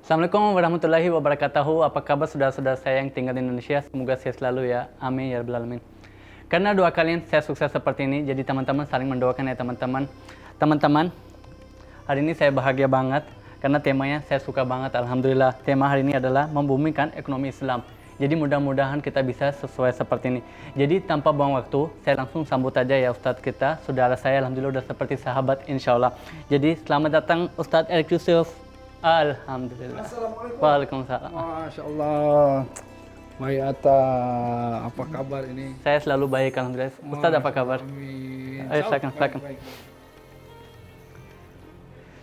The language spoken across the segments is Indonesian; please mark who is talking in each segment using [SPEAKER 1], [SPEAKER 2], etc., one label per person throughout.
[SPEAKER 1] Assalamualaikum warahmatullahi wabarakatuh. Apa kabar saudara-saudara saya yang tinggal di Indonesia? Semoga sehat selalu ya. Amin ya rabbal alamin. Karena doa kalian saya sukses seperti ini, jadi teman-teman saling mendoakan ya teman-teman. Teman-teman, hari ini saya bahagia banget karena temanya saya suka banget. Alhamdulillah. Tema hari ini adalah membumikan ekonomi Islam. Jadi mudah-mudahan kita bisa sesuai seperti ini. Jadi tanpa buang waktu, saya langsung sambut aja ya Ustadz kita. Saudara saya alhamdulillah udah seperti sahabat insya Allah. Jadi selamat datang Ustadz Erick Yusuf. Alhamdulillah.
[SPEAKER 2] Assalamualaikum.
[SPEAKER 1] Waalaikumsalam.
[SPEAKER 2] Masya Allah. Mayata, apa kabar ini?
[SPEAKER 1] Saya selalu baik alhamdulillah. Ustadz apa kabar?
[SPEAKER 2] Amin.
[SPEAKER 1] Ayo silakan, silakan.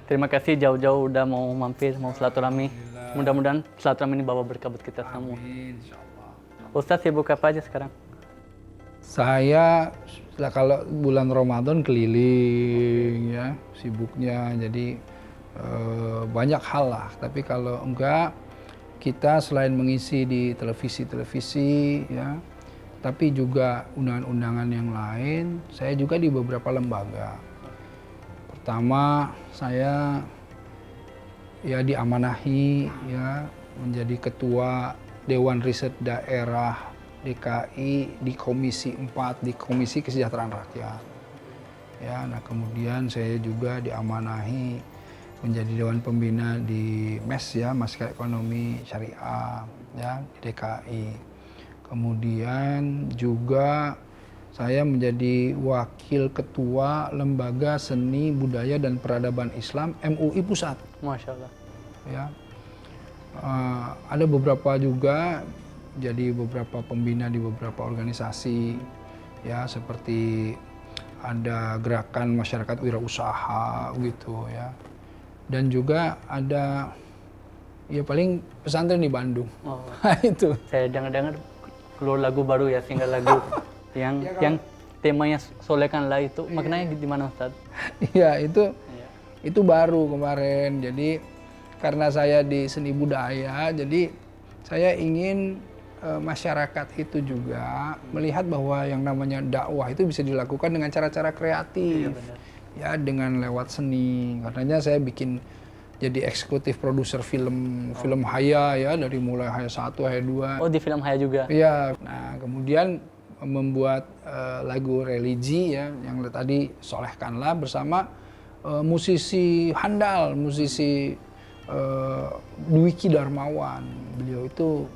[SPEAKER 1] Terima kasih jauh-jauh udah mau mampir, mau silaturahmi. Mudah-mudahan silaturahmi ini bawa berkah buat kita semua.
[SPEAKER 2] Amin, insya Allah.
[SPEAKER 1] Ustadz sibuk apa aja sekarang?
[SPEAKER 2] Saya kalau bulan Ramadan keliling ya, sibuknya jadi banyak hal lah. Tapi kalau enggak, kita selain mengisi di televisi ya, tapi juga undangan-undangan yang lain, saya juga di beberapa lembaga. Pertama, saya ya diamanahi ya menjadi ketua Dewan Riset Daerah DKI di Komisi 4 di Komisi Kesejahteraan Rakyat. Ya, nah kemudian saya juga diamanahi menjadi Dewan Pembina di MES ya, Masker Ekonomi Syariah ya di DKI. Kemudian juga saya menjadi Wakil Ketua Lembaga Seni Budaya dan Peradaban Islam MUI Pusat.
[SPEAKER 1] Masya Allah.
[SPEAKER 2] Ya, ada beberapa juga jadi beberapa pembina di beberapa organisasi ya, seperti ada gerakan masyarakat wirausaha gitu ya. Dan juga ada ya paling pesantren di Bandung.
[SPEAKER 1] Oh.
[SPEAKER 2] Itu.
[SPEAKER 1] Saya dengar-dengar keluar lagu baru ya, single lagu yang
[SPEAKER 2] Ya,
[SPEAKER 1] yang temanya Solekanlah itu maknanya di mana Ustaz?
[SPEAKER 2] Iya, itu baru kemarin. Jadi karena saya di seni budaya, jadi saya ingin masyarakat itu juga melihat bahwa yang namanya dakwah itu bisa dilakukan dengan cara-cara kreatif.
[SPEAKER 1] Iya,
[SPEAKER 2] ya, dengan lewat seni. Karenanya saya bikin jadi eksekutif produser film Haya ya, dari mulai Haya 1, Haya 2.
[SPEAKER 1] Oh, di film Haya juga.
[SPEAKER 2] Iya. Nah, kemudian membuat lagu religi ya yang tadi Solehkanlah bersama musisi handal, musisi Dwiki Darmawan. Beliau itu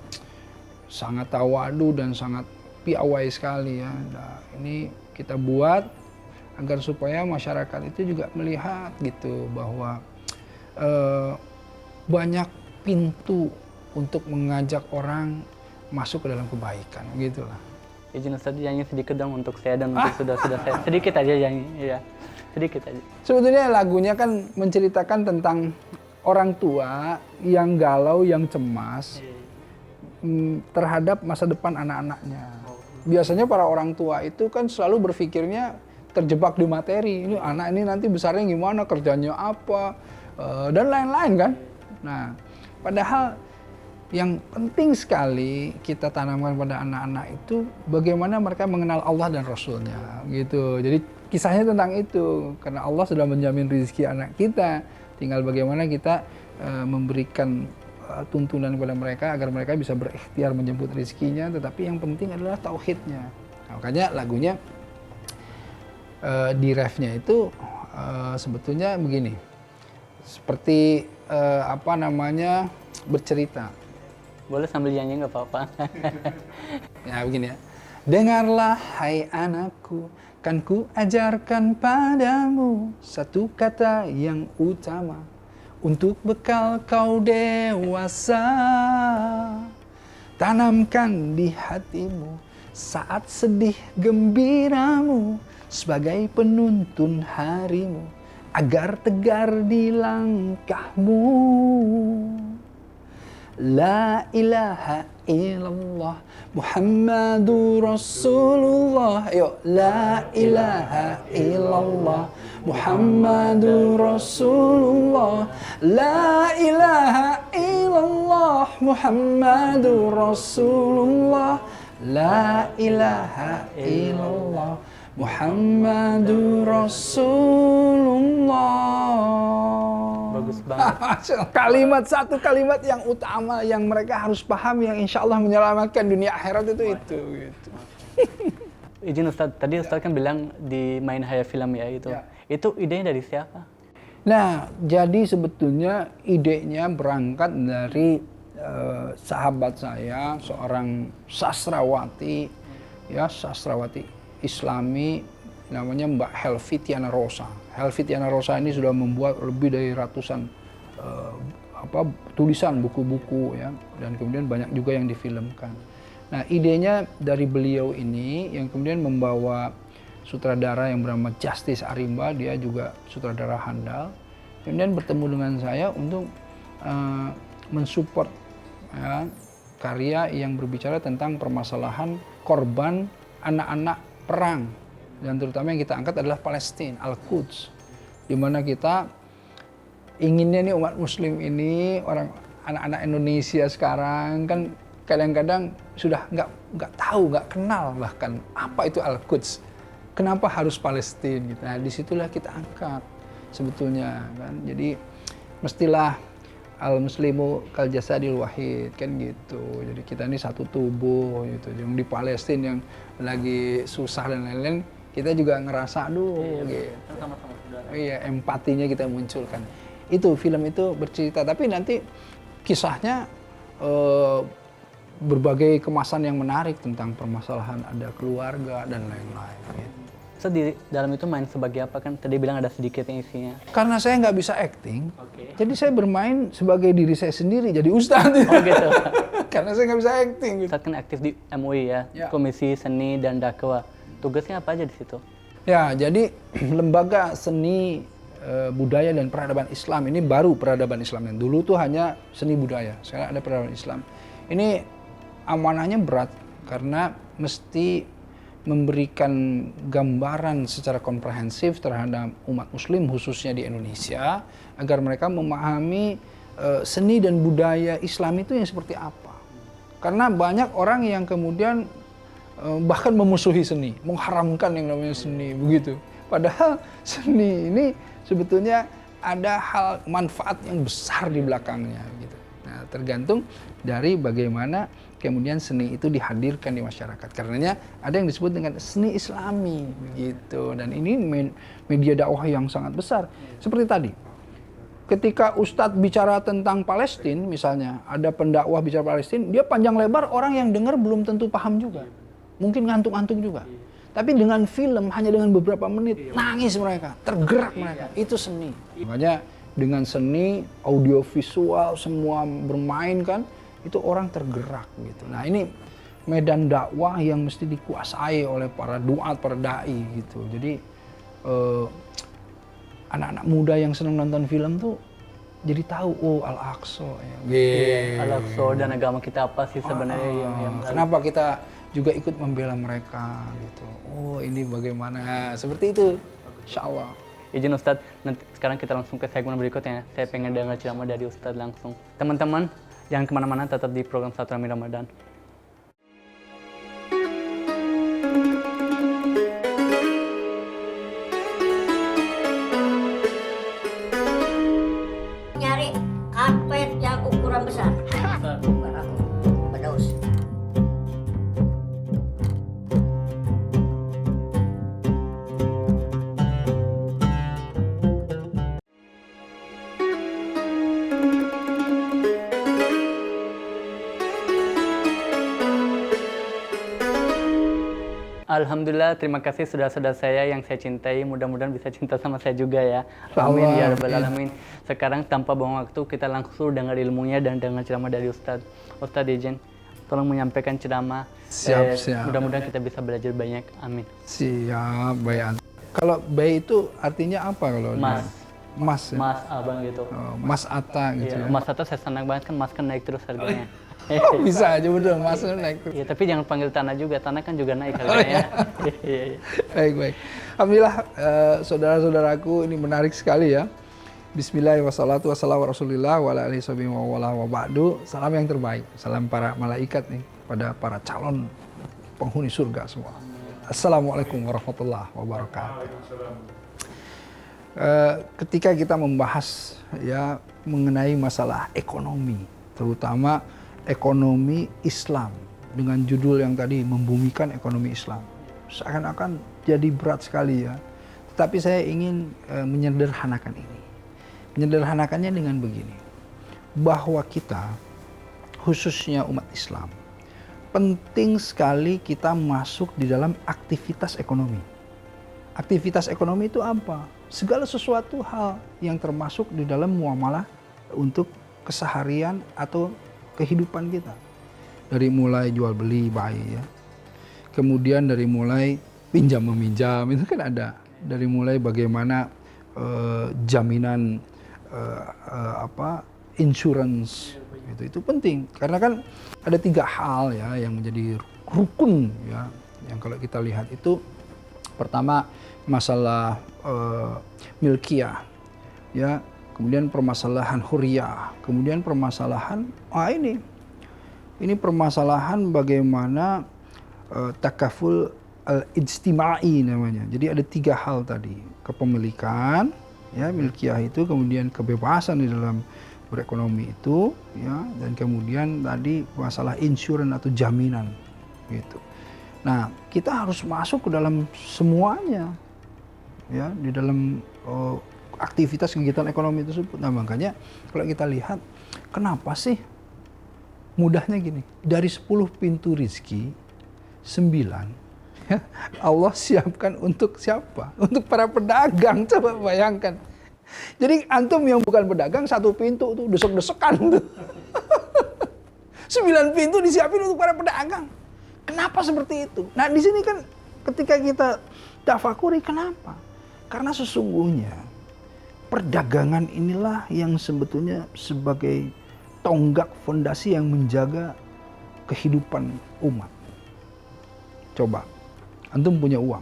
[SPEAKER 2] sangat tawadu dan sangat piawai sekali ya. Nah, ini kita buat agar supaya masyarakat itu juga melihat gitu bahwa banyak pintu untuk mengajak orang masuk ke dalam kebaikan, gitulah.
[SPEAKER 1] Izin Ustaz nyanyi sedikit dong untuk saya dan untuk saudara-saudara saya. Sedikit aja nyanyi, ya. Sedikit aja.
[SPEAKER 2] Sebetulnya lagunya kan menceritakan tentang orang tua yang galau, yang cemas terhadap masa depan anak-anaknya. Biasanya para orang tua itu kan selalu berpikirnya terjebak di materi. Ini anak ini nanti besarnya gimana, kerjanya apa, dan lain-lain kan. Nah, padahal yang penting sekali kita tanamkan pada anak-anak itu bagaimana mereka mengenal Allah dan Rasulnya gitu. Jadi kisahnya tentang itu, karena Allah sudah menjamin rezeki anak kita. Tinggal bagaimana kita memberikan tuntunan kepada mereka agar mereka bisa berikhtiar menjemput rezekinya. Tetapi yang penting adalah tauhidnya. Nah, makanya lagunya di refnya itu sebetulnya begini, seperti bercerita.
[SPEAKER 1] Boleh sambil nyanyi nggak apa-apa.
[SPEAKER 2] Ya begini ya. Dengarlah hai anakku, kan ku ajarkan padamu satu kata yang utama untuk bekal kau dewasa. Tanamkan di hatimu saat sedih gembiramu sebagai penuntun harimu agar tegar di langkahmu. La ilaha illallah Muhammadur Rasulullah. Ayo, la ilaha illallah Muhammadur Rasulullah. La ilaha illallah Muhammadur Rasulullah. La ilaha illallah Muhammadur Rasulullah.
[SPEAKER 1] bagus banget.
[SPEAKER 2] Satu kalimat yang utama yang mereka harus paham yang insya Allah menyelamatkan dunia akhirat itu gitu.
[SPEAKER 1] Izin Ustadz, tadi Ustadz kan bilang di Main Haya Film ya itu.
[SPEAKER 2] Ya.
[SPEAKER 1] Itu idenya dari siapa?
[SPEAKER 2] Nah, jadi sebetulnya idenya berangkat dari sahabat saya, seorang sastrawati, ya sastrawati Islami, namanya Mbak Helvitiana Rosa. Helvitiana Rosa ini sudah membuat lebih dari ratusan tulisan, buku-buku, ya, dan kemudian banyak juga yang difilmkan. Nah, idenya dari beliau ini yang kemudian membawa sutradara yang bernama Justice Arimba, dia juga sutradara handal. Kemudian bertemu dengan saya untuk mensupport ya, karya yang berbicara tentang permasalahan korban anak-anak perang, dan terutama yang kita angkat adalah Palestina, Al-Quds, di mana kita inginnya nih umat Muslim ini, anak-anak Indonesia sekarang kan kadang-kadang sudah nggak tahu, nggak kenal bahkan apa itu Al-Quds, kenapa harus Palestina gitu. Nah, disitulah kita angkat sebetulnya kan. Jadi mestilah al-muslimu kal jasadil wahid kan gitu. Jadi kita ini satu tubuh gitu. Yang di Palestina yang lagi susah dan lain-lain, kita juga ngerasa gitu.
[SPEAKER 1] Sama-sama saudara.
[SPEAKER 2] Iya, empatinya kita munculkan. Itu film itu bercerita, tapi nanti kisahnya berbagai kemasan yang menarik tentang permasalahan ada keluarga dan lain-lain gitu.
[SPEAKER 1] So, di dalam itu main sebagai apa kan? Tadi bilang ada sedikit isinya.
[SPEAKER 2] Karena saya nggak bisa acting,
[SPEAKER 1] Oke.
[SPEAKER 2] jadi saya bermain sebagai diri saya sendiri, jadi ustadz.
[SPEAKER 1] Oh gitu.
[SPEAKER 2] Karena saya nggak bisa acting. Gitu.
[SPEAKER 1] Ustadz kan aktif di MUI ya,
[SPEAKER 2] Ya.
[SPEAKER 1] Komisi Seni dan Dakwah. Tugasnya apa aja di situ?
[SPEAKER 2] Ya, jadi lembaga seni budaya dan peradaban Islam ini baru peradaban Islam. Yang dulu tuh hanya seni budaya, sekarang ada peradaban Islam. Ini amanahnya berat karena mesti memberikan gambaran secara komprehensif terhadap umat Muslim khususnya di Indonesia agar mereka memahami seni dan budaya Islam itu yang seperti apa. Karena banyak orang yang kemudian bahkan memusuhi seni, mengharamkan yang namanya seni begitu. Padahal seni ini sebetulnya ada hal manfaat yang besar di belakangnya gitu. Nah, tergantung dari bagaimana kemudian seni itu dihadirkan di masyarakat. Karenanya ada yang disebut dengan seni Islami begitu. Dan ini media dakwah yang sangat besar. Seperti tadi, ketika Ustadz bicara tentang Palestina misalnya, ada pendakwah bicara Palestina, dia panjang lebar, orang yang dengar belum tentu paham juga. Mungkin ngantuk-ngantuk juga. Tapi dengan film, hanya dengan beberapa menit, nangis mereka, tergerak mereka. Itu seni. Makanya dengan seni, audiovisual, semua bermain kan, itu orang tergerak gitu. Nah, ini medan dakwah yang mesti dikuasai oleh para duat, para dai gitu. Jadi anak-anak muda yang senang nonton film tuh jadi tahu, oh Al-Aqsa ya.
[SPEAKER 1] Al-Aqsa dan agama kita apa sih sebenarnya yang
[SPEAKER 2] kenapa kita juga ikut membela mereka gitu. Oh, ini bagaimana? Seperti itu. Insyaallah.
[SPEAKER 1] Izin Ustadz, nanti sekarang kita langsung ke segmen berikutnya. Saya pengen dengar ceramah dari Ustadz langsung. Teman-teman, jangan kemana-mana, tetap di program Silaturahmi Ramadan.
[SPEAKER 3] Nyari karpet yang ukuran besar. Bukan aku, pedaus.
[SPEAKER 1] Alhamdulillah, terima kasih saudara-saudara saya yang saya cintai. Mudah-mudahan bisa cinta sama saya juga ya.
[SPEAKER 2] Insyaallah.
[SPEAKER 1] Amin ya rabbal alamin. Sekarang tanpa buang waktu, kita langsung dengar ilmunya dan dengar ceramah dari Ustadz. Ustadz izin, tolong menyampaikan ceramah.
[SPEAKER 2] Siap.
[SPEAKER 1] Mudah-mudahan kita bisa belajar banyak. Amin.
[SPEAKER 2] Siap, baik. Kalau baik itu artinya apa kalau
[SPEAKER 1] Mas.
[SPEAKER 2] dia? Mas ya?
[SPEAKER 1] Mas, abang gitu.
[SPEAKER 2] Oh, Mas Atta gitu
[SPEAKER 1] Iya,
[SPEAKER 2] ya.
[SPEAKER 1] Mas Atta saya senang banget kan, Mas kan naik terus harganya.
[SPEAKER 2] Oh, bisa aja betul, Mas naik terus.
[SPEAKER 1] Iya, tapi jangan panggil Tanah juga. Tanah kan juga naik harganya. Iya.
[SPEAKER 2] Baik. Alhamdulillah, saudara-saudaraku, ini menarik sekali ya. Bismillahirrahmanirrahim. Wassalamu rasulillah wa ala alihi wa ba'du. Salam yang terbaik. Salam para malaikat nih pada para calon penghuni surga semua. Assalamualaikum warahmatullahi wabarakatuh. Ketika kita membahas ya mengenai masalah ekonomi, terutama ekonomi Islam dengan judul yang tadi membumikan ekonomi Islam, seakan-akan jadi berat sekali ya. Tetapi saya ingin menyederhanakan ini. Menyederhanakannya dengan begini, bahwa kita khususnya umat Islam penting sekali kita masuk di dalam aktivitas ekonomi. Aktivitas ekonomi itu apa? Segala sesuatu hal yang termasuk di dalam muamalah untuk keseharian atau kehidupan kita. Dari mulai jual beli bayi ya. Kemudian dari mulai pinjam meminjam itu kan ada. Dari mulai bagaimana jaminan insurance itu penting karena kan ada 3 hal ya yang menjadi rukun ya yang kalau kita lihat itu pertama masalah milkiyah ya, kemudian permasalahan huriyah, kemudian permasalahan ini permasalahan bagaimana takaful al-ijtimai namanya. Jadi ada 3 hal tadi, kepemilikan ya, milkiyah itu, kemudian kebebasan di dalam berekonomi itu ya, dan kemudian tadi masalah insurans atau jaminan gitu. Nah, kita harus masuk ke dalam semuanya ya, di dalam aktivitas kegiatan ekonomi tersebut. Nah, makanya kalau kita lihat kenapa sih mudahnya gini, dari 10 pintu rizki 9 ya, Allah siapkan untuk siapa? Untuk para pedagang. Coba bayangkan. Jadi antum yang bukan pedagang 1 pintu tuh desek-desekan tuh. 9 pintu disiapin untuk para pedagang. Kenapa seperti itu? Nah, di sini kan ketika kita tafakuri kenapa? Karena sesungguhnya perdagangan inilah yang sebetulnya sebagai tonggak fondasi yang menjaga kehidupan umat. Coba, antum punya uang,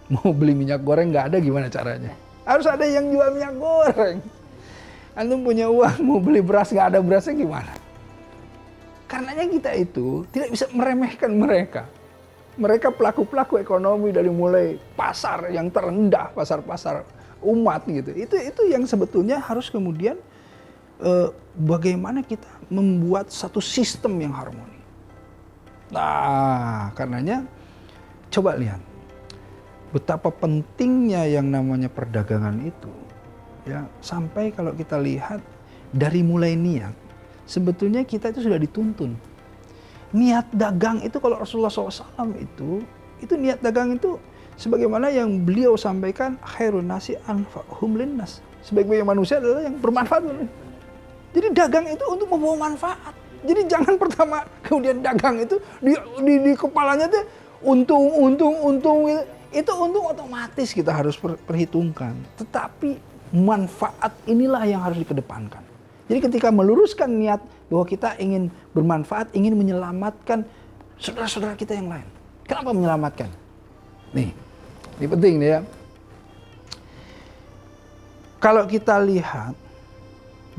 [SPEAKER 2] mau beli minyak goreng nggak ada, gimana caranya? Harus ada yang jual minyak goreng. Antum punya uang, mau beli beras nggak ada berasnya, gimana? Karenanya kita itu tidak bisa meremehkan mereka. Mereka pelaku-pelaku ekonomi dari mulai pasar yang terendah, pasar-pasar umat gitu. Itu yang sebetulnya harus kemudian bagaimana kita membuat satu sistem yang harmoni. Nah, karenanya coba lihat betapa pentingnya yang namanya perdagangan itu ya, sampai kalau kita lihat dari mulai niat, sebetulnya kita itu sudah dituntun. Niat dagang itu kalau Rasulullah SAW itu niat dagang itu sebagaimana yang beliau sampaikan, khairun nasi anfa'uhum linnas. Sebaik-baik manusia adalah yang bermanfaat. Jadi dagang itu untuk membawa manfaat. Jadi jangan pertama kemudian dagang itu di kepalanya tuh untung gitu. Itu untung otomatis kita harus perhitungkan. Tetapi manfaat inilah yang harus dikedepankan. Jadi ketika meluruskan niat bahwa kita ingin bermanfaat, ingin menyelamatkan saudara-saudara kita yang lain. Kenapa menyelamatkan? Nih, ini penting nih ya. Kalau kita lihat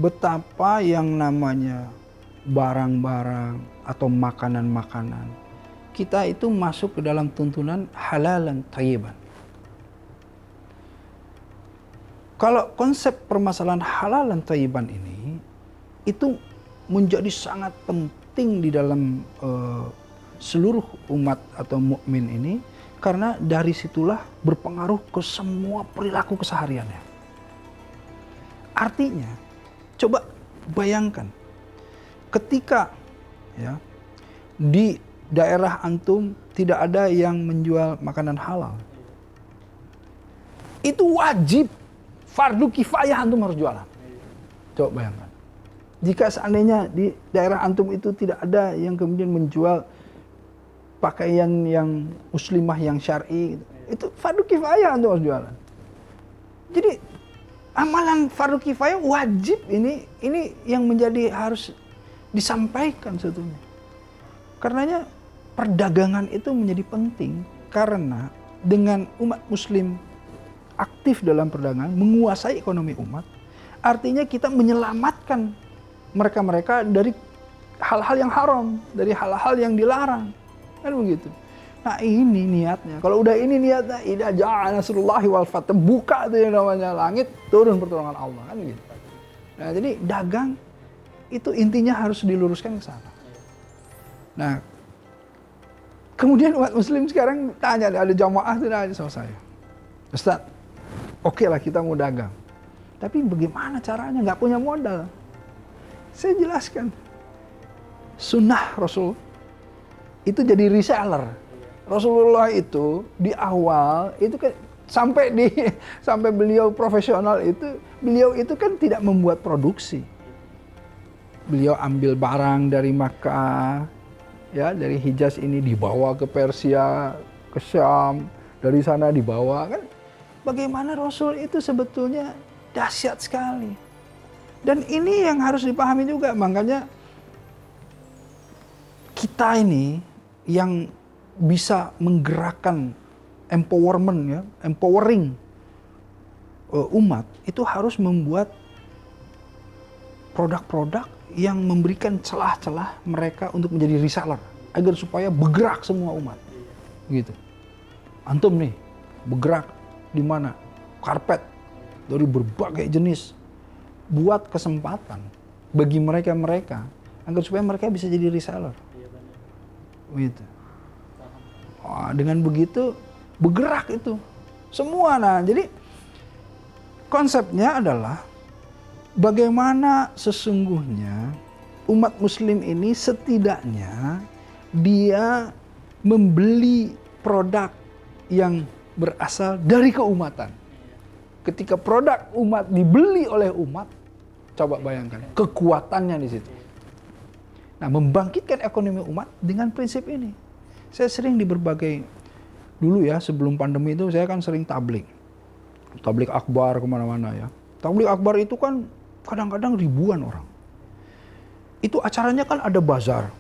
[SPEAKER 2] betapa yang namanya barang-barang atau makanan-makanan, kita itu masuk ke dalam tuntunan halalan thayyiban. Kalau konsep permasalahan halalan thayyiban ini itu menjadi sangat penting di dalam seluruh umat atau mukmin ini, karena dari situlah berpengaruh ke semua perilaku kesehariannya. Artinya, coba bayangkan ketika ya di daerah antum tidak ada yang menjual makanan halal, itu wajib fardu kifayah antum harus jualan. Coba bayangkan. Jika seandainya di daerah antum itu tidak ada yang kemudian menjual pakaian yang muslimah yang syar'i, itu fardu kifayah antum harus jualan. Jadi amalan fardu kifayah wajib ini yang menjadi harus disampaikan sebetulnya. Karenanya perdagangan itu menjadi penting, karena dengan umat muslim aktif dalam perdagangan, menguasai ekonomi umat, artinya kita menyelamatkan mereka-mereka dari hal-hal yang haram, dari hal-hal yang dilarang, kan begitu. Nah ini niatnya. Kalau udah ini niatnya, idza jaa nasrullahi wal fath, buka tuh yang namanya langit, turun pertolongan Allah kan gitu. Nah jadi dagang itu intinya harus diluruskan ke sana. Nah kemudian umat muslim sekarang tanya, ada jamaah tuh nanya sama saya, Ustaz, oke lah kita mau dagang, tapi bagaimana caranya, nggak punya modal. Saya jelaskan, sunnah Rasul itu jadi reseller. Rasulullah itu di awal itu kan sampai beliau profesional itu, beliau itu kan tidak membuat produksi. Beliau ambil barang dari Makkah, ya dari Hijaz ini dibawa ke Persia, ke Syam, dari sana dibawa kan. Bagaimana Rasul itu sebetulnya dahsyat sekali. Dan ini yang harus dipahami juga, makanya kita ini yang bisa menggerakkan empowerment ya, empowering umat, itu harus membuat produk-produk yang memberikan celah-celah mereka untuk menjadi reseller agar supaya bergerak semua umat. Gitu. Antum nih bergerak di mana? Karpet dari berbagai jenis. Buat kesempatan bagi mereka agar supaya mereka bisa jadi reseller. Gitu. Dengan begitu bergerak itu semua. Nah, jadi konsepnya adalah bagaimana sesungguhnya umat muslim ini setidaknya dia membeli produk yang berasal dari keumatan. Ketika produk umat dibeli oleh umat, coba bayangkan kekuatannya di situ. Nah, membangkitkan ekonomi umat dengan prinsip ini. Saya sering di berbagai, dulu ya sebelum pandemi itu saya kan sering tablik akbar kemana-mana ya. Tablik akbar itu kan kadang-kadang ribuan orang. Itu acaranya kan ada bazar.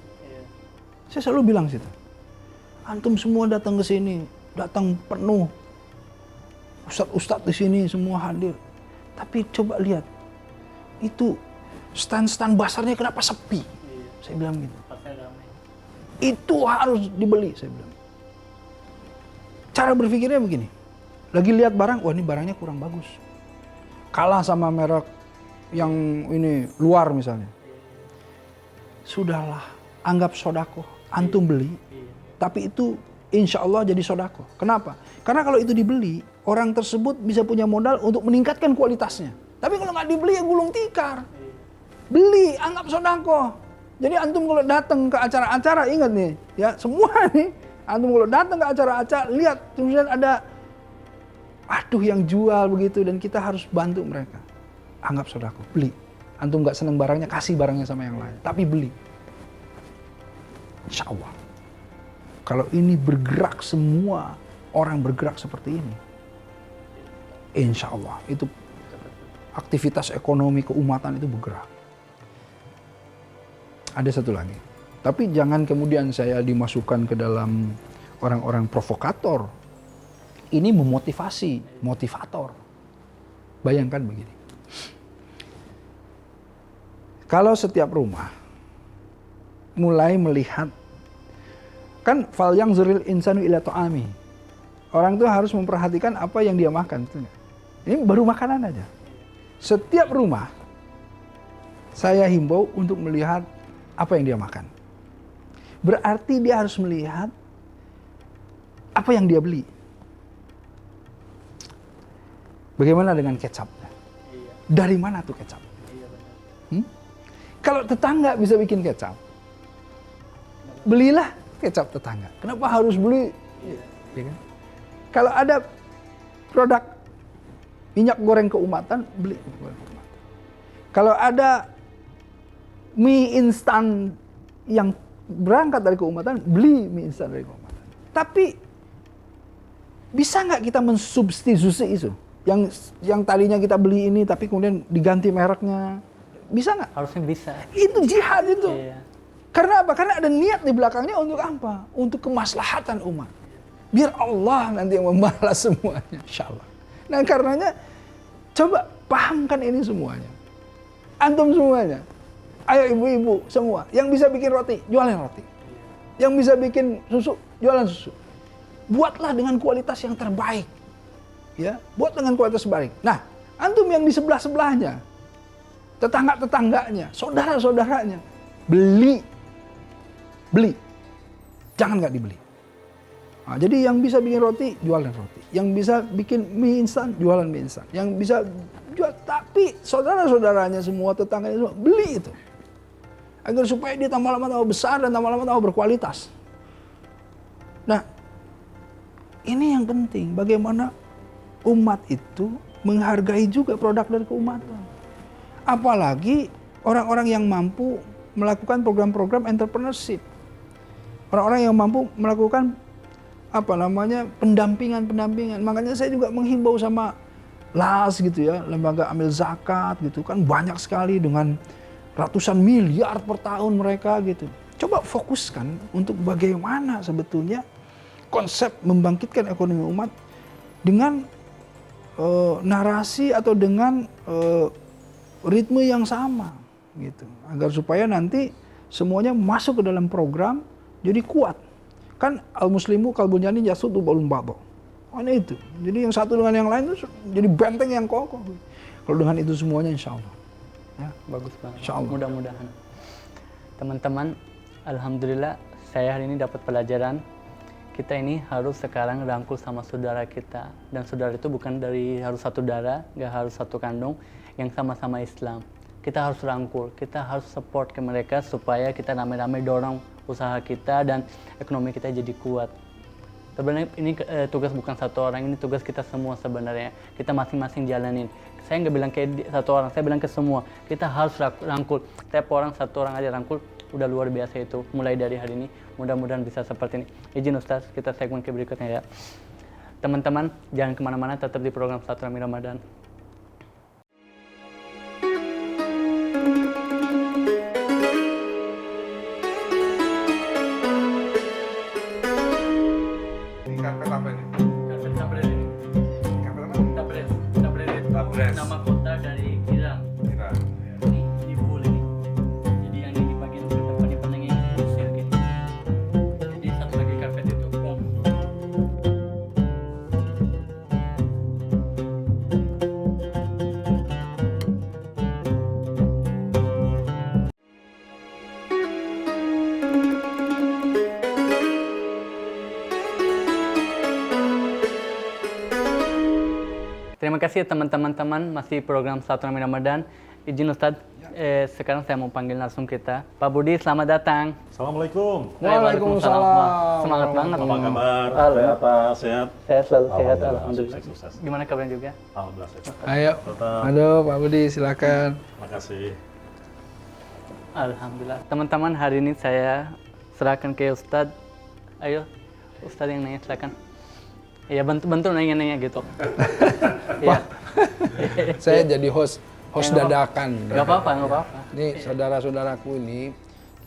[SPEAKER 2] Saya selalu bilang situ, antum semua datang ke sini, datang penuh. Ustadz-ustadz di sini semua hadir. Tapi coba lihat, itu stand-stand bazarnya kenapa sepi? Saya bilang gitu. Itu harus dibeli, saya bilang. Cara berpikirnya begini. Lagi lihat barang, wah ini barangnya kurang bagus. Kalah sama merek yang ini luar misalnya. Sudahlah, anggap sodako. Antum beli, tapi itu insya Allah jadi sodako. Kenapa? Karena kalau itu dibeli, orang tersebut bisa punya modal untuk meningkatkan kualitasnya. Tapi kalau nggak dibeli ya gulung tikar. Beli, anggap sodako. Jadi antum kalau datang ke acara-acara, ingat nih, ya semua nih, antum kalau datang ke acara-acara, lihat kemudian ada, aduh yang jual begitu, dan kita harus bantu mereka. Anggap sodako, beli. Antum nggak seneng barangnya, kasih barangnya sama yang lain, tapi beli. Insya Allah. Kalau ini bergerak, semua orang bergerak seperti ini, insya Allah itu aktivitas ekonomi keumatan itu bergerak. Ada satu lagi, tapi jangan kemudian saya dimasukkan ke dalam orang-orang provokator. Ini memotivasi, motivator. Bayangkan begini. Kalau setiap rumah mulai melihat, kan fal yang zuril insanu ila ta'ami. Orang tuh harus memperhatikan apa yang dia makan. Ini baru makanan aja. Setiap rumah saya himbau untuk melihat apa yang dia makan. Berarti dia harus melihat apa yang dia beli. Bagaimana dengan kecapnya? Dari mana tuh kecap? Kalau tetangga bisa bikin kecap, belilah kecap tetangga. Kenapa harus beli? Ya kan? Kalau ada produk minyak goreng keumatan, beli minyak goreng keumatan. Kalau ada mie instan yang berangkat dari keumatan, beli mie instan dari keumatan. Tapi bisa nggak kita mensubstitusi itu? Yang tadinya kita beli ini, tapi kemudian diganti mereknya, bisa nggak?
[SPEAKER 1] Harusnya bisa.
[SPEAKER 2] Itu jihad itu.
[SPEAKER 1] Iya.
[SPEAKER 2] Karena apa? Karena ada niat di belakangnya untuk apa? Untuk kemaslahatan umat. Biar Allah nanti yang membalas semuanya, insya Allah. Nah karenanya, coba pahamkan ini semuanya. Antum semuanya. Ayo ibu-ibu semua, yang bisa bikin roti, jualan roti. Yang bisa bikin susu, jualan susu. buatlah dengan kualitas yang terbaik. Ya, buat dengan kualitas terbaik. Nah, antum yang di sebelah-sebelahnya, tetangga-tetangganya, saudara-saudaranya, beli. Jangan nggak dibeli. Nah, jadi yang bisa bikin roti, jualan roti. Yang bisa bikin mie instan, jualan mie instan. Yang bisa jual, tapi saudara-saudaranya semua, tetangganya semua, beli itu. Agar supaya dia tambah lama tambah besar dan tambah lama tambah berkualitas. Nah, ini yang penting. Bagaimana umat itu menghargai juga produk dari keumatan. Apalagi orang-orang yang mampu melakukan program-program entrepreneurship. Orang-orang yang mampu melakukan pendampingan. Makanya saya juga menghimbau sama LAS gitu ya, lembaga amil zakat gitu kan, banyak sekali dengan ratusan miliar per tahun mereka gitu. Coba fokuskan untuk bagaimana sebetulnya konsep membangkitkan ekonomi umat dengan narasi atau dengan ritme yang sama gitu, agar supaya nanti semuanya masuk ke dalam program jadi kuat. Kan al-muslimu kalbunyani yasudu balum babo. Mana itu? Jadi yang satu dengan yang lain itu jadi benteng yang kokoh. Kalau dengan itu semuanya insya Allah. Ya,
[SPEAKER 1] Bagus banget.
[SPEAKER 2] insya Allah.
[SPEAKER 1] Mudah-mudahan. Teman-teman, alhamdulillah saya hari ini dapat pelajaran. Kita ini harus sekarang rangkul sama saudara kita. Dan saudara itu bukan dari harus satu darah, nggak harus satu kandung, yang sama-sama Islam. Kita harus rangkul, kita harus support ke mereka supaya kita rame-rame dorong usaha kita dan ekonomi kita jadi kuat. Sebenarnya ini tugas bukan satu orang, ini tugas kita semua sebenarnya. Kita masing-masing jalanin. Saya nggak bilang ke satu orang, saya bilang ke semua. Kita harus rangkul. Setiap orang, satu orang aja rangkul, udah luar biasa itu. Mulai dari hari ini, mudah-mudahan bisa seperti ini. Izin Ustaz, kita segmen ke berikutnya ya. Teman-teman, jangan kemana-mana, tetap di program Silaturahmi Ramadan. Nama kota dari Iran. Ini full ini. Jadi yang ini bagian depan ini penengnya kusir gini. Jadi satu lagi karpet itu. Terima kasih teman-teman, masih program Silaturahmi Ramadan. Izin Ustadz, sekarang saya mau panggil narsum kita. Pak Budi, selamat datang.
[SPEAKER 4] Assalamualaikum.
[SPEAKER 2] Waalaikumsalam.
[SPEAKER 1] Semangat banget.
[SPEAKER 4] Apa kabar? Sehat, sehat.
[SPEAKER 1] Saya selalu sehat,
[SPEAKER 4] Alhamdulillah,
[SPEAKER 1] alhamdulillah.
[SPEAKER 4] sukses.
[SPEAKER 1] Gimana kabarnya juga?
[SPEAKER 4] Alhamdulillah sehat.
[SPEAKER 2] Ayo, halo Pak Budi, silakan.
[SPEAKER 4] Terima kasih.
[SPEAKER 1] Alhamdulillah. Teman-teman, hari ini saya serahkan ke Ustadz. Ayo, Ustadz yang nanya, silakan. Ya, bantu nanya-nanya gitu. Iya.
[SPEAKER 2] Saya jadi host
[SPEAKER 1] Ya,
[SPEAKER 2] dadakan.
[SPEAKER 1] Nggak apa-apa.
[SPEAKER 2] Nih saudara-saudaraku ini,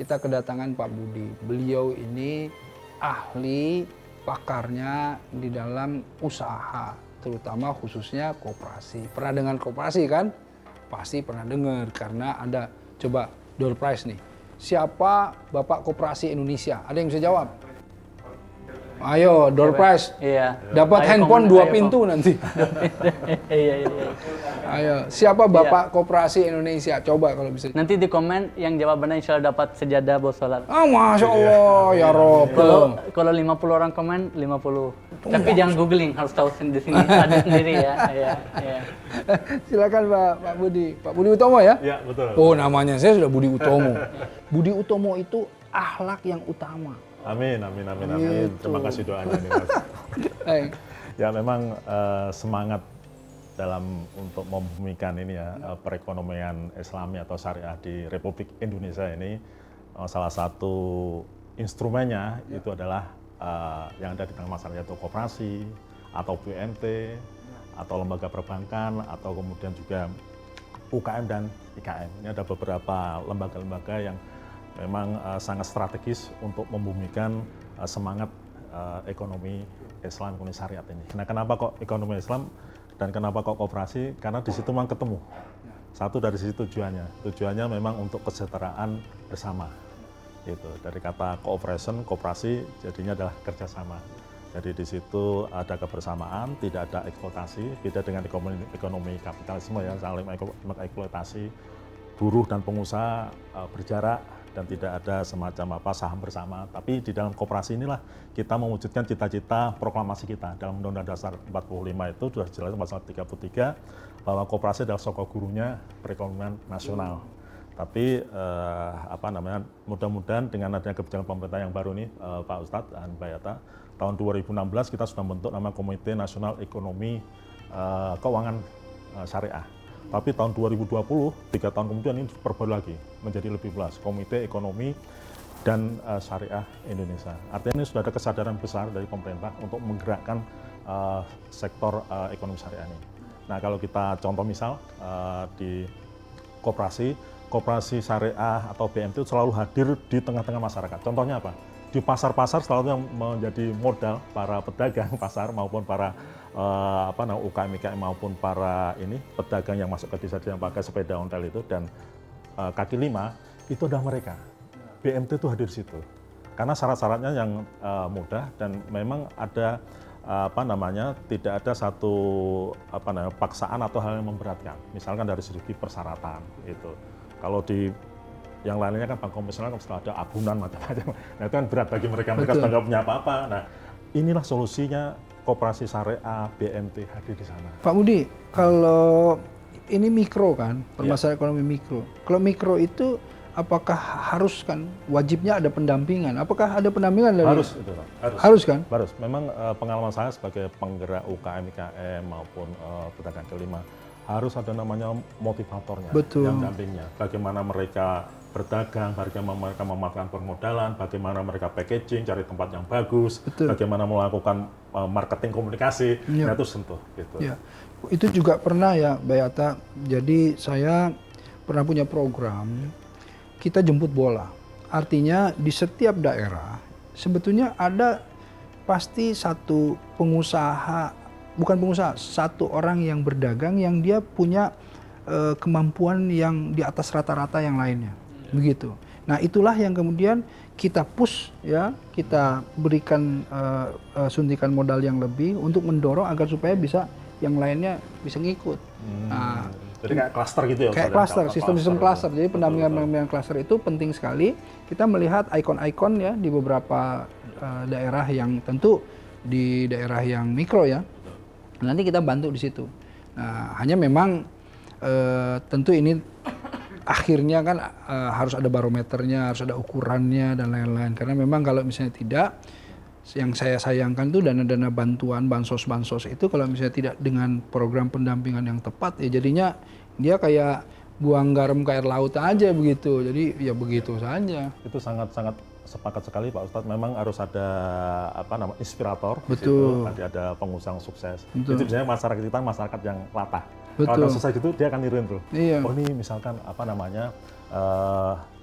[SPEAKER 2] kita kedatangan Pak Budi. Beliau ini ahli pakarnya di dalam usaha, terutama khususnya koperasi. Pernah dengar koperasi kan? Pasti pernah dengar karena ada, coba door prize nih. Siapa Bapak Koperasi Indonesia? Ada yang bisa jawab? Ayo, door prize.
[SPEAKER 1] Iya.
[SPEAKER 2] Dapat
[SPEAKER 1] Ayo,
[SPEAKER 2] handphone
[SPEAKER 1] komen.
[SPEAKER 2] 2
[SPEAKER 1] Ayo,
[SPEAKER 2] pintu
[SPEAKER 1] komen.
[SPEAKER 2] nanti.
[SPEAKER 1] Iya.
[SPEAKER 2] Ayo, siapa Bapak Koperasi Indonesia? Coba kalau bisa.
[SPEAKER 1] Nanti di komen yang jawabannya insya Allah dapat sejadah bos sholat.
[SPEAKER 2] Ah, Masya Allah, ya Rob.
[SPEAKER 1] Kalau 50 orang komen, 50. Tapi jangan googling, harus tahu di sini ada sendiri ya. Iya.
[SPEAKER 2] Silakan Pak Budi. Pak Budi Utomo ya?
[SPEAKER 4] Ya, betul.
[SPEAKER 2] Oh, namanya saya sudah Budi Utomo. Budi Utomo itu akhlak yang utama.
[SPEAKER 4] Amin. Terima kasih doanya nih, Mas. Ya, memang semangat dalam untuk membumikan ini ya, perekonomian Islami atau syariah di Republik Indonesia ini, salah satu instrumennya itu adalah yang ada di tengah masyarakat, yaitu koperasi atau BUMT atau lembaga perbankan atau kemudian juga UKM dan IKM. Ini ada beberapa lembaga-lembaga yang memang sangat strategis untuk membumikan semangat ekonomi Islam, ekonomi syariat ini. Nah, kenapa kok ekonomi Islam dan kenapa kok koperasi? Karena di situ memang ketemu. Satu dari sisi tujuannya memang untuk kesejahteraan bersama. Itu dari kata cooperation, koperasi jadinya adalah kerjasama. Jadi di situ ada kebersamaan, tidak ada eksploitasi, beda dengan ekonomi kapitalisme yang saling mengeksploitasi, buruh dan pengusaha berjarak dan tidak ada semacam saham bersama. Tapi di dalam koperasi inilah kita mewujudkan cita-cita proklamasi kita. Dalam Undang-Undang Dasar 45 itu sudah jelas pasal 33 bahwa koperasi adalah sokok gurunya perekonomian nasional. Tapi mudah-mudahan dengan adanya kebijakan pemerintah yang baru ini, Pak Ustadz dan Mbak Yata, tahun 2016 kita sudah membentuk nama Komite Nasional Ekonomi Keuangan Syariah. Tapi tahun 2020, 3 tahun kemudian ini diperbarui lagi menjadi lebih luas, Komite Ekonomi dan Syariah Indonesia. Artinya ini sudah ada kesadaran besar dari pemerintah untuk menggerakkan sektor ekonomi syariah ini. Nah, kalau kita contoh misal di koperasi syariah atau BMT itu selalu hadir di tengah-tengah masyarakat. Contohnya apa? Di pasar-pasar selalu yang menjadi modal para pedagang pasar maupun para UKM maupun para pedagang yang masuk ke desa yang pakai sepeda ontel itu dan kaki lima itu adalah mereka. BMT itu hadir di situ karena syarat-syaratnya yang mudah dan memang ada tidak ada satu paksaan atau hal yang memberatkan. Misalkan dari segi persyaratan itu. Kalau di yang lainnya kan bank konvensional kan setelah ada agunan macam-macam. Nah itu kan berat bagi mereka sudah nggak punya apa-apa. Nah inilah solusinya koperasi syariah BMT hadir di sana.
[SPEAKER 2] Pak Budi, kalau ini mikro kan, permasalahan ekonomi mikro. Kalau mikro itu apakah harus kan wajibnya ada pendampingan? Apakah ada pendampingan dari?
[SPEAKER 4] Harus itu,
[SPEAKER 2] harus kan?
[SPEAKER 4] Harus. Memang pengalaman saya sebagai penggerak UKM, IKM maupun pedagang kelima harus ada namanya motivatornya,
[SPEAKER 2] betul,
[SPEAKER 4] yang dampingnya. Bagaimana mereka berdagang, bagaimana mereka memanfaatkan permodalan, bagaimana mereka packaging, cari tempat yang bagus, betul, bagaimana melakukan marketing komunikasi, nah itu sentuh. Gitu.
[SPEAKER 2] Ya. Itu juga pernah ya, Mbak Yata. Jadi saya pernah punya program, kita jemput bola. Artinya di setiap daerah sebetulnya ada pasti satu pengusaha, bukan pengusaha, satu orang yang berdagang yang dia punya kemampuan yang di atas rata-rata yang lainnya, begitu. Nah itulah yang kemudian kita push ya, kita berikan suntikan modal yang lebih untuk mendorong agar supaya bisa yang lainnya bisa ngikut. Nah,
[SPEAKER 4] jadi kayak klaster gitu ya?
[SPEAKER 2] Kayak klaster, sistem-sistem klaster. Jadi pendampingan klaster itu penting sekali. Kita melihat ikon-ikon ya di beberapa daerah yang tentu di daerah yang mikro ya. Nanti kita bantu di situ. Nah, hanya memang tentu ini akhirnya kan harus ada barometernya, harus ada ukurannya dan lain-lain. Karena memang kalau misalnya tidak, yang saya sayangkan tuh dana-dana bantuan, bansos-bansos itu kalau misalnya tidak dengan program pendampingan yang tepat, ya jadinya dia kayak buang garam ke air laut aja begitu. Jadi ya begitu saja.
[SPEAKER 4] Itu sangat-sangat sepakat sekali Pak Ustadz, memang harus ada inspirator.
[SPEAKER 2] Betul.
[SPEAKER 4] Nanti ada pengusaha sukses.
[SPEAKER 2] Betul.
[SPEAKER 4] Itu biasanya masyarakat kita masyarakat yang latah.
[SPEAKER 2] Betul.
[SPEAKER 4] Kalau sukses gitu dia akan niruin tuh.
[SPEAKER 2] Iya.
[SPEAKER 4] Oh ini misalkan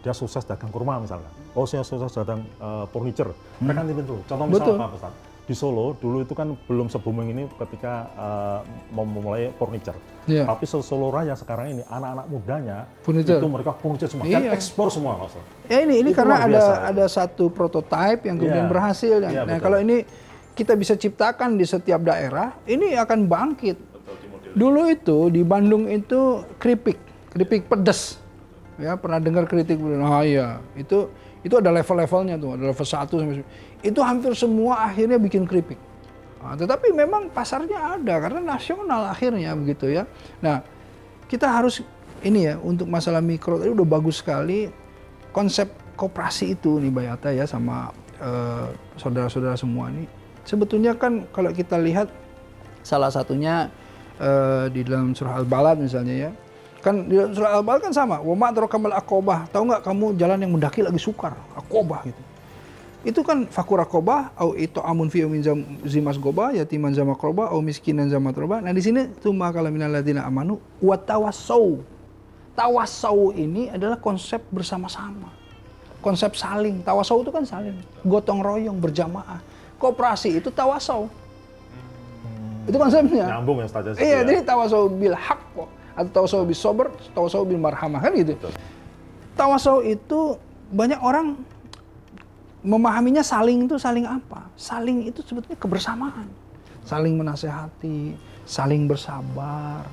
[SPEAKER 4] dia sukses dagang kurma misalkan. Oh saya sukses dagang furniture. Mereka niruin tuh. Contoh misalnya apa Pak Ustadz? Di Solo dulu itu kan belum se-booming ini ketika memulai furniture.
[SPEAKER 2] Yeah.
[SPEAKER 4] Tapi Solo Raya sekarang ini anak-anak mudanya
[SPEAKER 2] furniture.
[SPEAKER 4] itu mereka furniture semua,
[SPEAKER 2] Iya.
[SPEAKER 4] dan ekspor semua Pak Ustadz.
[SPEAKER 2] Ya ini
[SPEAKER 4] Itu
[SPEAKER 2] karena
[SPEAKER 4] luar biasa,
[SPEAKER 2] ada satu prototipe yang kemudian berhasil.
[SPEAKER 4] Iya,
[SPEAKER 2] Nah
[SPEAKER 4] betul.
[SPEAKER 2] kalau ini kita bisa ciptakan di setiap daerah, ini akan bangkit. Dulu itu di Bandung itu keripik pedas. Ya pernah dengar kritik? Nah iya, itu ada level-levelnya tuh, ada level 1 sampai itu hampir semua akhirnya bikin keripik. Nah, tetapi memang pasarnya ada karena nasional akhirnya begitu ya. Nah, kita harus ini ya untuk masalah mikro tadi udah bagus sekali konsep koperasi itu nih Mbak Yata ya sama saudara-saudara semua nih. Sebetulnya kan kalau kita lihat salah satunya di dalam surah Al-Balad misalnya ya. Kan di dalam surah Al-Balad kan sama. Wa ma adrakamal aqobah. Tahu nggak kamu jalan yang mendaki lagi sukar? Aqobah gitu. Itu kan fakur aqobah au itu amun fi min zimas goba yatiman zama qurba au miskinan zama turba. Nah di sini tsumma kala minal ladzina amanu wa tawassau. Tawassau ini adalah konsep bersama-sama. Konsep saling. Tawassau itu kan saling, gotong royong berjamaah. Koperasi itu tawassau. Itu konsepnya.
[SPEAKER 4] Nyambung ya Ustaz.
[SPEAKER 2] Iya, jadi tawassau bil haqq atau tawassau bis sabr, tawassau bil marhamah kan gitu. Tawassau itu banyak orang memahaminya saling itu saling apa? Saling itu sebetulnya kebersamaan. Saling menasehati, saling bersabar,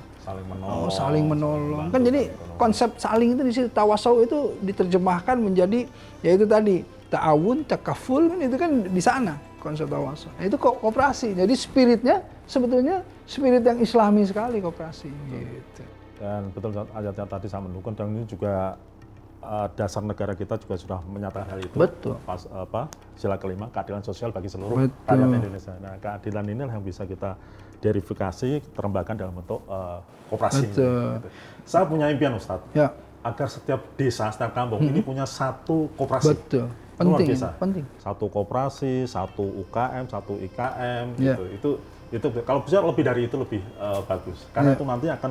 [SPEAKER 2] saling menolong. Kan jadi konsep saling itu di situ, tawasau itu diterjemahkan menjadi yaitu tadi ta'awun, takaful, kan itu kan di sana konsep tawasau. Nah, itu kooperasi. Jadi spiritnya sebetulnya spirit yang islami sekali kooperasi gitu.
[SPEAKER 4] Dan betul ayat yang tadi saya mendukung, dan ini juga dasar negara kita juga sudah menyatakan hal itu.
[SPEAKER 2] Betul.
[SPEAKER 4] Sila kelima, keadilan sosial bagi seluruh rakyat Indonesia. Nah, keadilan ini yang bisa kita verifikasi, terembahkan dalam bentuk koperasi.
[SPEAKER 2] Betul.
[SPEAKER 4] Gitu. Saya punya impian, Ustadz,
[SPEAKER 2] Ya.
[SPEAKER 4] agar setiap desa, setiap kampung ini punya satu koperasi.
[SPEAKER 2] Betul.
[SPEAKER 4] Luar
[SPEAKER 2] Penting,
[SPEAKER 4] biasa.
[SPEAKER 2] penting.
[SPEAKER 4] Satu koperasi, satu UKM, satu IKM,
[SPEAKER 2] Ya.
[SPEAKER 4] gitu. Itu kalau bisa lebih dari itu lebih bagus, karena itu nanti akan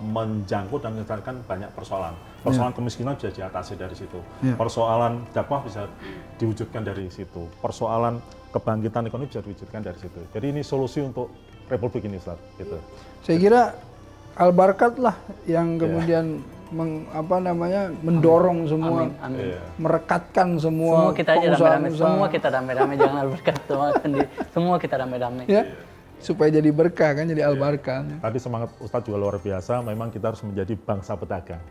[SPEAKER 4] menjangkut dan menyelesaikan banyak persoalan. Persoalan kemiskinan bisa diatasi dari situ, persoalan dakwah bisa diwujudkan dari situ, persoalan kebangkitan ekonomi bisa diwujudkan dari situ. Jadi ini solusi untuk Republik ini, Ustaz. Gitu.
[SPEAKER 2] Saya kira Al-Barkat lah yang kemudian mendorong semua, merekatkan semua
[SPEAKER 1] kita aja rame-rame, semua kita rame-rame, jangan Al-Barkat sendiri, semua kita rame-rame.
[SPEAKER 2] Ya, supaya jadi berkah kan, jadi Al-Barkat.
[SPEAKER 4] Tadi semangat Ustadz juga luar biasa, memang kita harus menjadi bangsa pedagang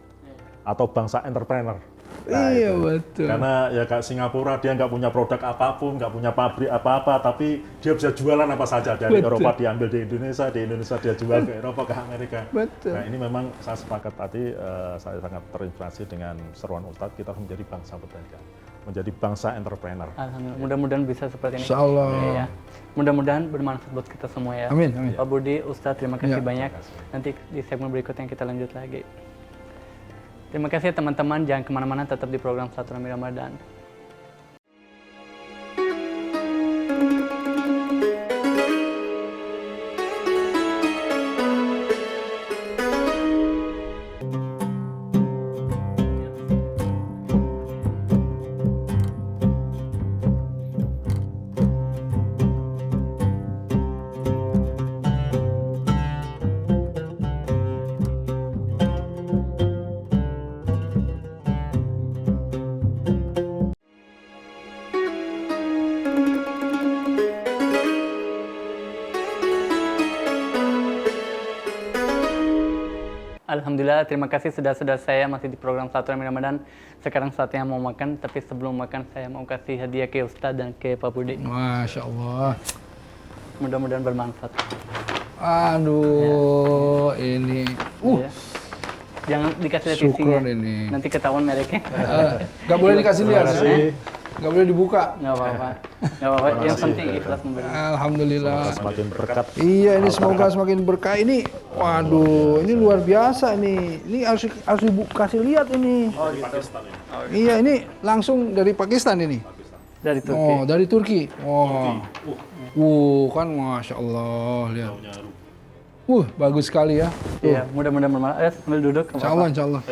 [SPEAKER 4] atau bangsa entrepreneur. Nah,
[SPEAKER 2] iya
[SPEAKER 4] itu.
[SPEAKER 2] betul.
[SPEAKER 4] Karena ya kayak Singapura, dia nggak punya produk apapun, nggak punya pabrik apa-apa, tapi dia bisa jualan apa saja. Dari Eropa diambil di Indonesia dia jual ke Eropa, ke Amerika.
[SPEAKER 2] Betul.
[SPEAKER 4] Nah ini memang saya sepakat tadi, saya sangat terinspirasi dengan seruan Ustadz, kita harus menjadi bangsa pedagang, menjadi bangsa entrepreneur.
[SPEAKER 1] Alhamdulillah, mudah-mudahan bisa seperti ini.
[SPEAKER 2] Insyaallah.
[SPEAKER 1] Ya. Mudah-mudahan bermanfaat buat kita semua ya.
[SPEAKER 2] Amin, amin.
[SPEAKER 1] Pak Budi, Ustadz, terima kasih
[SPEAKER 2] Ya.
[SPEAKER 1] banyak. Nanti di segmen berikutnya kita lanjut lagi. Terima kasih teman-teman, jangan kemana-mana, tetap di program Silaturahmi Ramadan. Alhamdulillah, terima kasih saudara-saudara saya masih di program Silaturahmi Ramadan. Sekarang saatnya mau makan, tapi sebelum makan saya mau kasih hadiah ke Ustadz dan ke Pak Budi.
[SPEAKER 2] Masya Allah.
[SPEAKER 1] Mudah-mudahan bermanfaat.
[SPEAKER 2] Aduh, ini.
[SPEAKER 1] Ya. Jangan dikasih lihat isinya.
[SPEAKER 2] Syukron ini.
[SPEAKER 1] Nanti ketahuan mereknya.
[SPEAKER 2] Gak boleh dikasih lihat. Gak boleh dibuka.
[SPEAKER 1] Nggak apa-apa. Nggak apa-apa. Yang penting ikhlas memberi.
[SPEAKER 2] Alhamdulillah.
[SPEAKER 4] Semakin berkat.
[SPEAKER 2] Iya, ini semoga semakin berkah. Ini, waduh, ini luar biasa ini. Ini harus kasih lihat ini.
[SPEAKER 4] Oh, di Pakistan ya.
[SPEAKER 2] Iya, ini langsung dari Pakistan ini.
[SPEAKER 1] Dari Turki.
[SPEAKER 2] Oh, dari Turki. Wah. Kan Masya Allah, lihat. Bagus sekali ya.
[SPEAKER 1] Iya, mudah-mudahan bermanfaat. Ayo, sambil duduk. nggak
[SPEAKER 2] Insya
[SPEAKER 1] apa-apa.
[SPEAKER 2] Allah, insya Allah.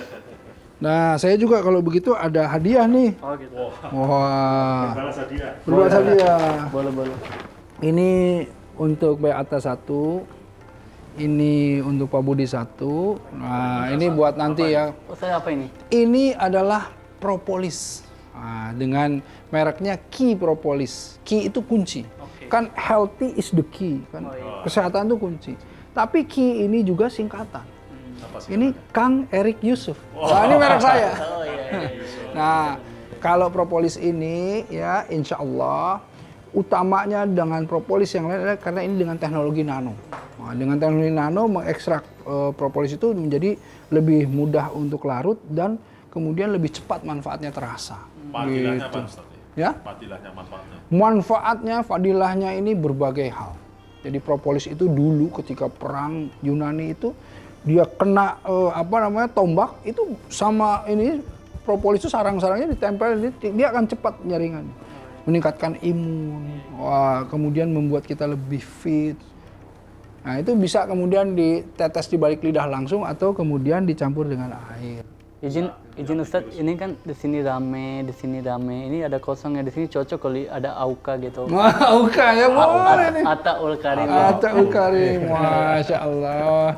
[SPEAKER 2] Nah, saya juga kalau begitu ada hadiah nih.
[SPEAKER 1] Oh gitu.
[SPEAKER 2] Wah,
[SPEAKER 4] Balas hadiah.
[SPEAKER 2] berbuat hadiah.
[SPEAKER 1] Boleh.
[SPEAKER 2] Ini untuk Beata 1, ini untuk Pak Budi 1. Nah, ini buat nanti ya.
[SPEAKER 1] Oh, saya apa ini?
[SPEAKER 2] Ini adalah propolis. Nah, dengan mereknya Key Propolis. Key itu kunci. Kan healthy is the key. Kan? Kesehatan itu kunci. Tapi Key ini juga singkatan. Ini Kang Erik Yusuf. Nah, ini merek saya. Nah, kalau propolis ini ya insya Allah utamanya dengan propolis yang lain adalah karena ini dengan teknologi nano. Nah, dengan teknologi nano mengekstrak propolis itu menjadi lebih mudah untuk larut dan kemudian lebih cepat manfaatnya terasa.
[SPEAKER 4] Fadilahnya apa, Ustaz?
[SPEAKER 2] Ya?
[SPEAKER 4] Fadilahnya, manfaatnya.
[SPEAKER 2] Manfaatnya, fadilahnya ini berbagai hal. Jadi propolis itu dulu ketika perang Yunani itu dia kena tombak itu sama ini propolis itu sarang-sarangnya ditempel, dia akan cepat nyaringan, meningkatkan imun, kemudian membuat kita lebih fit. Nah itu bisa kemudian ditetes di balik lidah langsung atau kemudian dicampur dengan air.
[SPEAKER 1] Izin Ustadz, ini kan di sini rame, ini ada kosongnya, di sini cocok kali ada auka gitu.
[SPEAKER 2] Auka ya boleh nih.
[SPEAKER 1] Ataul Karim.
[SPEAKER 2] Ataul Karim, Masya Allah.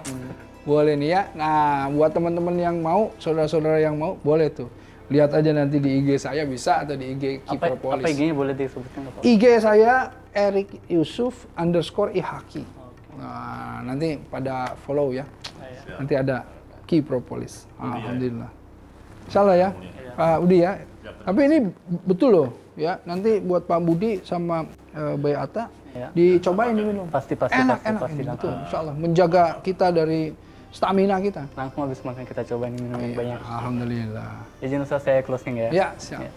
[SPEAKER 2] Boleh nih ya. Nah, buat teman-teman yang mau, saudara-saudara yang mau, boleh tuh. lihat aja nanti di IG saya bisa atau di IG
[SPEAKER 1] Apa
[SPEAKER 2] Kipropolis.
[SPEAKER 1] IG-nya boleh disebutkan nggak Pak?
[SPEAKER 2] IG saya Erik Yusuf _Ihaki. Nah, nanti pada follow ya. Nanti ada Kipropolis. Alhamdulillah. Insyaallah ya. Pak Budi ya. Tapi ini betul loh ya. Nanti buat Pak Budi sama Bay Atta
[SPEAKER 1] Ya.
[SPEAKER 2] dicobain diminum.
[SPEAKER 1] Pasti
[SPEAKER 2] Enak
[SPEAKER 1] pasti
[SPEAKER 2] ini, betul.
[SPEAKER 1] langsung.
[SPEAKER 2] Insyaallah menjaga kita dari stamina kita.
[SPEAKER 1] Langsung habis makan kita coba ini minum yang banyak.
[SPEAKER 2] Alhamdulillah.
[SPEAKER 1] Izin Ustaz saya closing ya.
[SPEAKER 2] Ya, siap.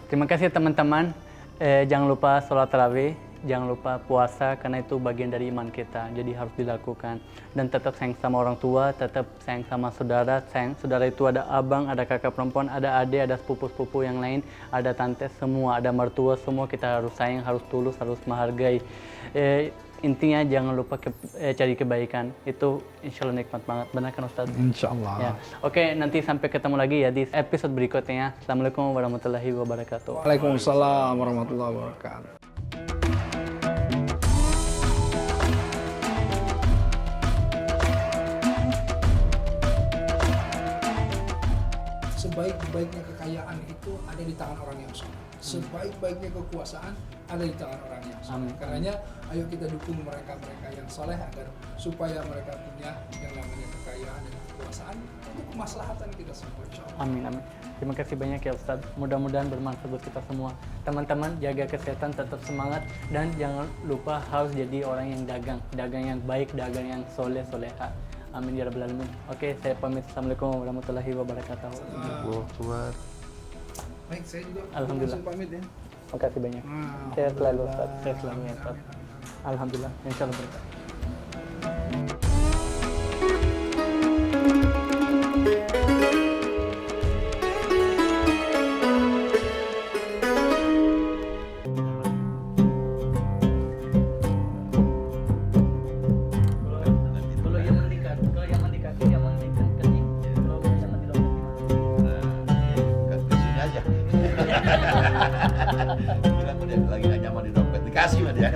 [SPEAKER 1] Terima kasih teman-teman. Jangan lupa sholat tarawih, jangan lupa puasa karena itu bagian dari iman kita. Jadi harus dilakukan. Dan tetap sayang sama orang tua, tetap sayang sama saudara. Sayang saudara itu ada abang, ada kakak perempuan, ada adik, ada sepupu-sepupu yang lain, ada tante, semua, ada mertua, semua kita harus sayang, harus tulus, harus menghargai. Intinya jangan lupa cari kebaikan. Itu insya Allah nikmat banget. Benar kan Ustaz?
[SPEAKER 2] Insyaallah.
[SPEAKER 1] Ya. Oke, nanti sampai ketemu lagi ya di episode berikutnya. Assalamualaikum warahmatullahi wabarakatuh.
[SPEAKER 2] Waalaikumsalam warahmatullahi wabarakatuh. Sebaik-baiknya kekayaan itu ada di tangan orang yang soleh. Sebaik-baiknya kekuasaan ada di tangan orang yang soleh. Karenanya, ayo kita dukung mereka-mereka yang soleh agar supaya mereka punya yang namanya kekayaan dan kekuasaan untuk kemaslahatan kita semua. Insyaallah.
[SPEAKER 1] Amin, amin. Terima kasih banyak ya Ustaz. Mudah-mudahan bermanfaat buat kita semua. Teman-teman, jaga kesehatan, tetap semangat. Dan jangan lupa harus jadi orang yang dagang. Dagang yang baik, dagang yang soleh-soleha. Amin ya rabbal alamin. Oke, saya pamit. Assalamualaikum warahmatullahi wabarakatuh.
[SPEAKER 2] Baik, saya juga
[SPEAKER 1] Alhamdulillah.
[SPEAKER 2] langsung pamit ya.
[SPEAKER 1] Terima kasih banyak. Saya selalu Ustaz. Saya selalu ya Ustaz. Alhamdulillah. Insyaallah berkah. Kalau yang mandikan, yang mandikan kening. Kalau yang mandi dompet
[SPEAKER 5] Kasih aja. Bilang udah lagi gak nyaman di dompet, dikasih mah dia.